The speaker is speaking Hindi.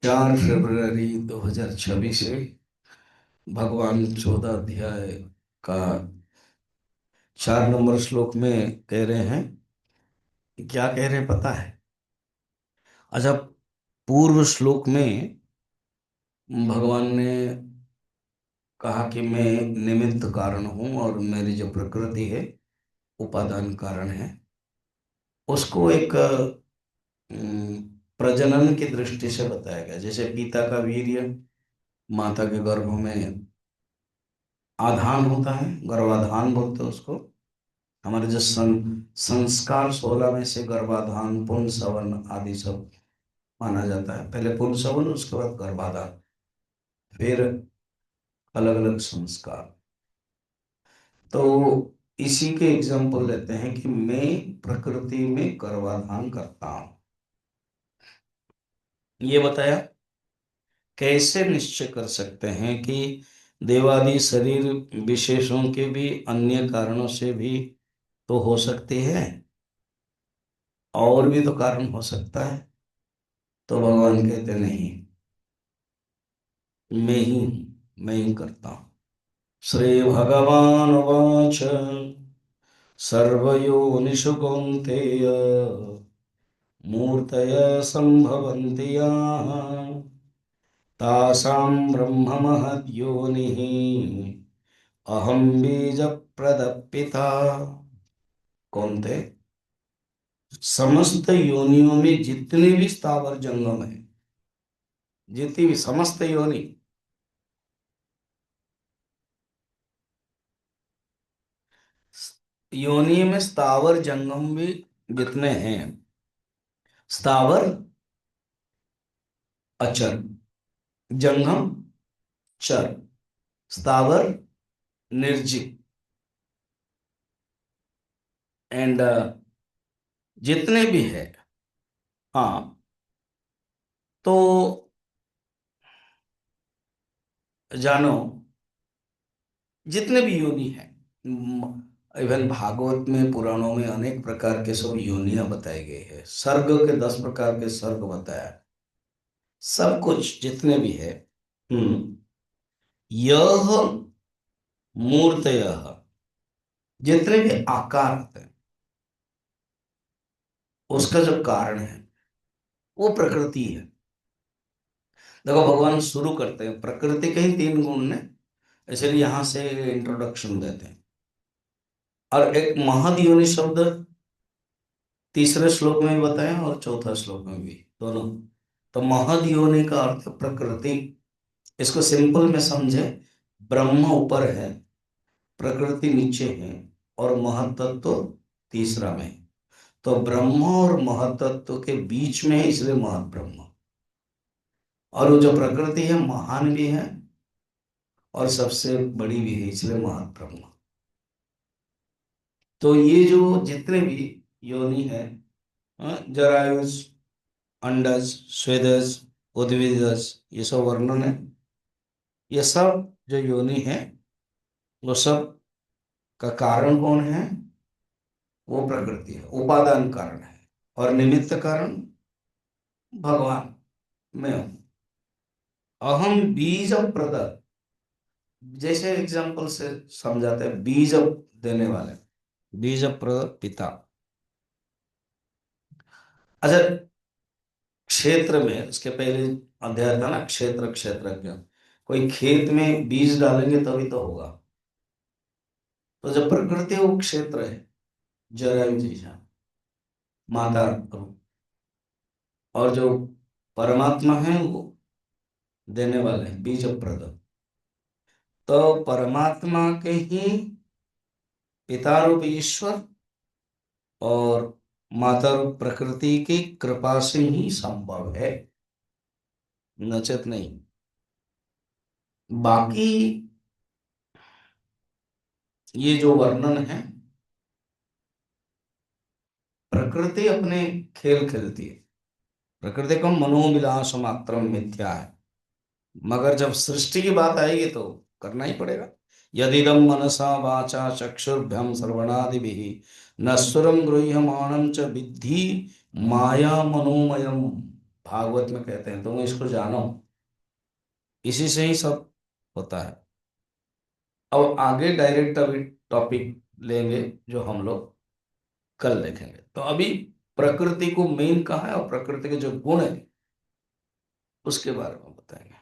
4 फरवरी 2026 से भगवान 14 अध्याय का 4 नंबर श्लोक में कह रहे हैं। क्या कह रहे हैं पता है? अच्छा, पूर्व श्लोक में भगवान ने कहा कि मैं निमित्त कारण हूं और मेरी जो प्रकृति है उपादान कारण है। उसको एक प्रजनन की दृष्टि से बताया गया। जैसे पिता का वीर्य माता के गर्भ में आधान होता है, गर्भाधान बोलते हैं उसको। हमारे जो संस्कार 16 में से गर्भाधान पुंसवन आदि सब माना जाता है। पहले पुंसवन, उसके बाद गर्भाधान, फिर अलग अलग संस्कार। तो इसी के एग्जाम्पल लेते हैं कि मैं प्रकृति में गर्भाधान करता हूं। ये बताया। कैसे निश्चय कर सकते हैं कि देवादि शरीर विशेषों के भी अन्य कारणों से भी तो हो सकते हैं, और भी तो कारण हो सकता है। तो भगवान कहते नहीं, मैं ही हूं, मैं ही करता हूं। श्री भगवान वाच सर्वयोनिषु कौन्तेय मूर्तय संभवन्ति याः तासां ब्रह्म महद्योनिः अहम बीज प्रदपिता। कौन्ते, समस्त योनियों में जितने भी स्थावर जंगम है, जितनी भी समस्त योनि, योनि में स्थावर जंगम भी जितने हैं। स्थावर अचर, जंगम चर, स्थावर निर्जीव, एंड जितने भी है। हाँ, तो जानो, जितने भी योनि हैं, इवन भागवत में पुराणों में अनेक प्रकार के सब योनियां बताए गए हैं। सर्ग के 10 प्रकार के सर्ग बताया। सब कुछ जितने भी है, हम्म, यह मूर्तयः, जितने भी आकार होते हैं, उसका जो कारण है वो प्रकृति है। देखो, भगवान शुरू करते हैं प्रकृति के ही 3 गुण ने, इसलिए यहां से इंट्रोडक्शन देते हैं। और एक महद योनि शब्द तीसरे श्लोक में भी बताया और चौथा श्लोक में भी, दोनों। तो महद योनि का अर्थ प्रकृति। इसको सिंपल में समझे, ब्रह्म ऊपर है, प्रकृति नीचे है, और महतत्व तीसरा में है। तो ब्रह्म और महतत्व के बीच में है, इसलिए महत ब्रह्म। और वो जो प्रकृति है महान भी है और सबसे बड़ी भी है, इसलिए महत ब्रह्म। तो ये जो जितने भी योनि है, जरायुज, अंडज, स्वेदज, उद्भिदज, ये सब वर्णन है। ये सब जो योनि है, वो सब का कारण कौन है? वो प्रकृति है, उपादान कारण है। और निमित्त कारण भगवान, मैं हूं। अहम बीज प्रद, जैसे एग्जाम्पल से समझाते हैं, बीज देने वाले, बीज प्रद पिता। अच्छा, क्षेत्र में उसके पहले अध्याय था ना, क्षेत्र क्षेत्रज्ञ। कोई खेत में बीज डालेंगे तभी तो होगा। तो जब प्रकृति वो क्षेत्र है, जरायु जी है, माता रूप, और जो परमात्मा है वो देने वाले हैं, बीज प्रद। तो परमात्मा के ही पिता रूप ईश्वर और माता रूप प्रकृति की कृपा से ही संभव है, नचेत नहीं। बाकी ये जो वर्णन है, प्रकृति अपने खेल खेलती है। प्रकृति का मनोविलास मात्र मिथ्या है, मगर जब सृष्टि की बात आएगी तो करना ही पड़ेगा। यदिदम मनसा वाचा चक्षुर्भ्यम श्रवणादिभिः नश्वरम गृह्यमाणं च विद्धि माया मनोमयम भागवत में कहते हैं तुम इसको जानो, इसी से ही सब होता है। अब आगे डायरेक्ट अभी टॉपिक लेंगे जो हम लोग कल देखेंगे। तो अभी प्रकृति को मेन कहा है और प्रकृति के जो गुण है उसके बारे में बताएंगे।